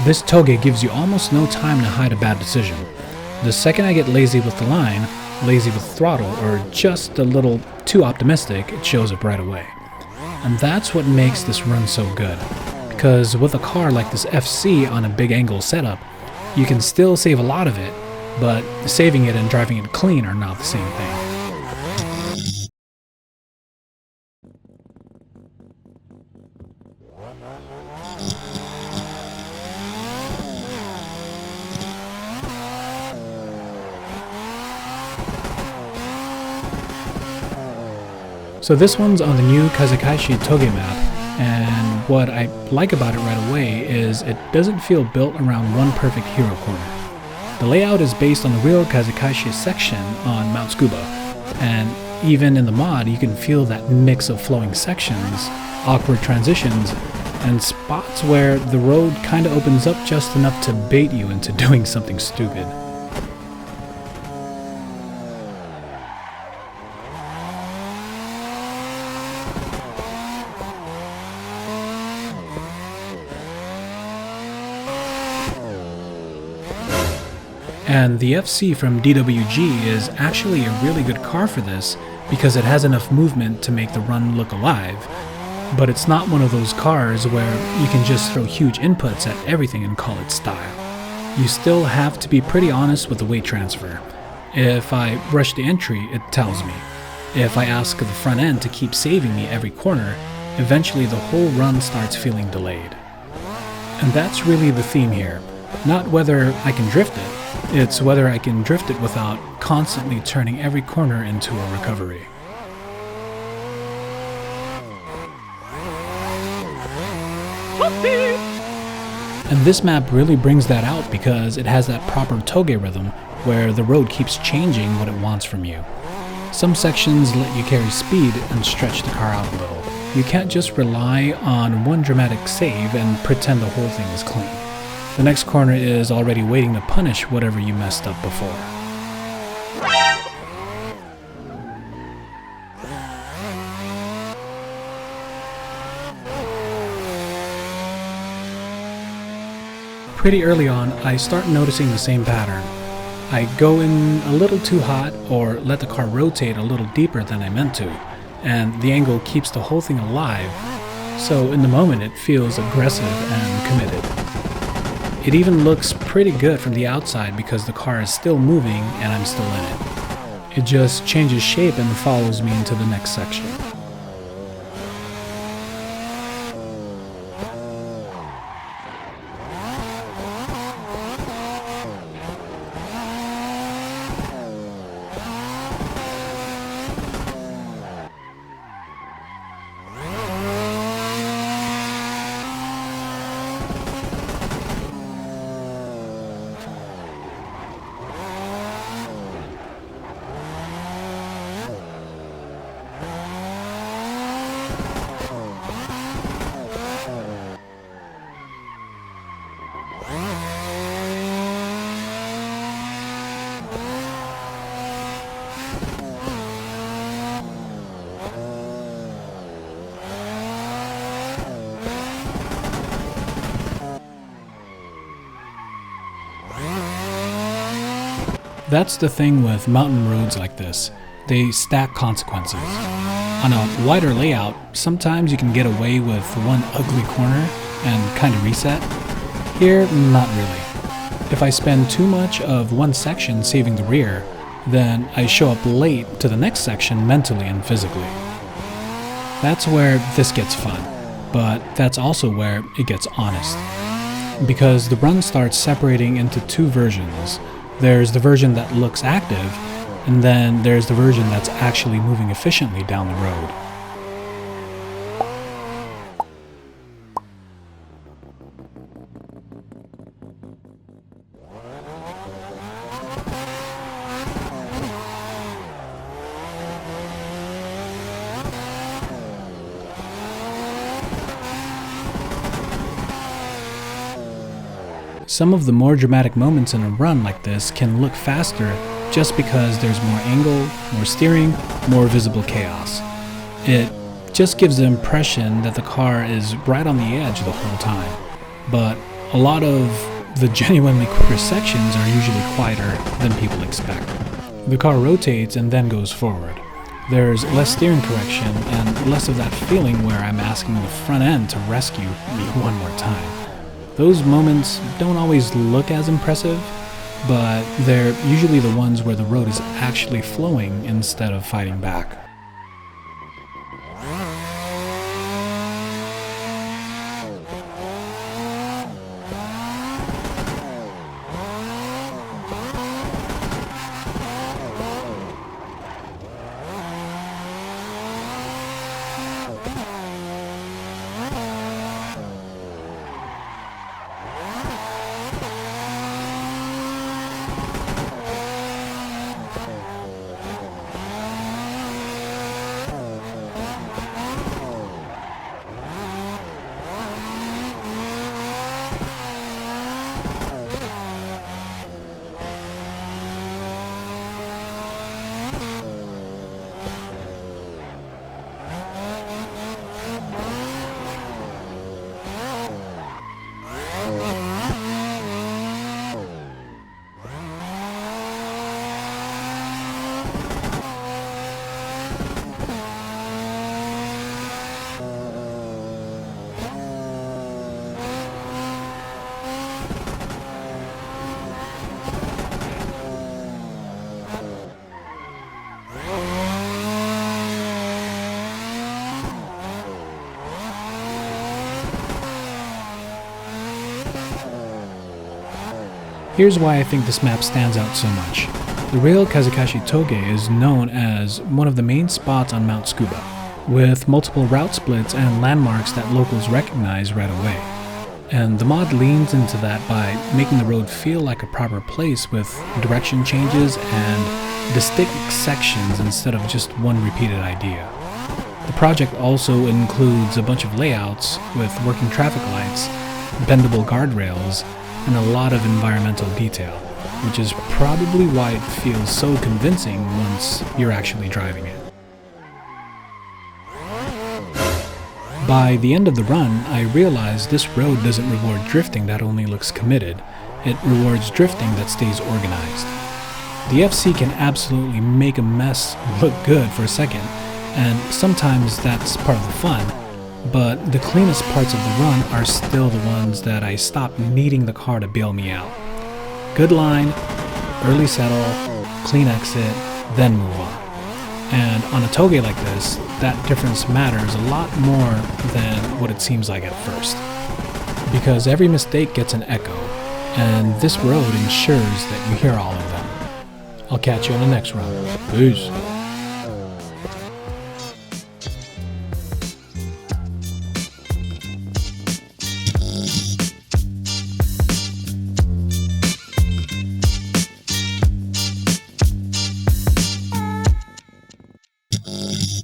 This Touge gives you almost no time to hide a bad decision. The second I get lazy with the line, lazy with throttle, or just a little too optimistic, it shows up right away. And that's what makes this run so good. Because with a car like this FC on a big angle setup, you can still save a lot of it, but saving it and driving it clean are not the same thing. So this one's on the new Kazekaeshi Touge map, and what I like about it right away is it doesn't feel built around one perfect hero corner. The layout is based on the real Kazekaeshi section on Mount Scuba, and even in the mod you can feel that mix of flowing sections, awkward transitions, and spots where the road kinda opens up just enough to bait you into doing something stupid. And the FC from DWG is actually a really good car for this because it has enough movement to make the run look alive, but it's not one of those cars where you can just throw huge inputs at everything and call it style. You still have to be pretty honest with the weight transfer. If I rush the entry, it tells me. If I ask the front end to keep saving me every corner, eventually the whole run starts feeling delayed. And that's really the theme here. Not whether I can drift it, it's whether I can drift it without constantly turning every corner into a recovery. And this map really brings that out because it has that proper Touge rhythm where the road keeps changing what it wants from you. Some sections let you carry speed and stretch the car out a little. You can't just rely on one dramatic save and pretend the whole thing is clean. The next corner is already waiting to punish whatever you messed up before. Pretty early on, I start noticing the same pattern. I go in a little too hot or let the car rotate a little deeper than I meant to, and the angle keeps the whole thing alive, so in the moment it feels aggressive and committed. It even looks pretty good from the outside because the car is still moving and I'm still in it. It just changes shape and follows me into the next section. That's the thing with mountain roads like this. They stack consequences. On a wider layout, sometimes you can get away with one ugly corner and kind of reset. Here, not really. If I spend too much of one section saving the rear, then I show up late to the next section mentally and physically. That's where this gets fun, but that's also where it gets honest. Because the run starts separating into two versions. There's the version that looks active, and then there's the version that's actually moving efficiently down the road. Some of the more dramatic moments in a run like this can look faster just because there's more angle, more steering, more visible chaos. It just gives the impression that the car is right on the edge the whole time. But A lot of the genuinely quicker sections are usually quieter than people expect. The car rotates and then goes forward. There's less steering correction and less of that feeling where I'm asking the front end to rescue me one more time. Those moments don't always look as impressive, but they're usually the ones where the road is actually flowing instead of fighting back. Here's why I think this map stands out so much. The real Kazekaeshi Touge is known as one of the main spots on Mount Tsukuba, with multiple route splits and landmarks that locals recognize right away. And the mod leans into that by making the road feel like a proper place with direction changes and distinct sections instead of just one repeated idea. The project also includes a bunch of layouts with working traffic lights, bendable guardrails, and a lot of environmental detail, which is probably why it feels so convincing once you're actually driving it. By the end of the run, I realized this road doesn't reward drifting that only looks committed, it rewards drifting that stays organized. The FC can absolutely make a mess look good for a second, and sometimes that's part of the fun, but the cleanest parts of the run are still the ones that I stop needing the car to bail me out. Good line, early settle, clean exit, then move on. And on a Touge like this, that difference matters a lot more than what it seems like at first. Because every mistake gets an echo, and this road ensures that you hear all of them. I'll catch you on the next run. Peace.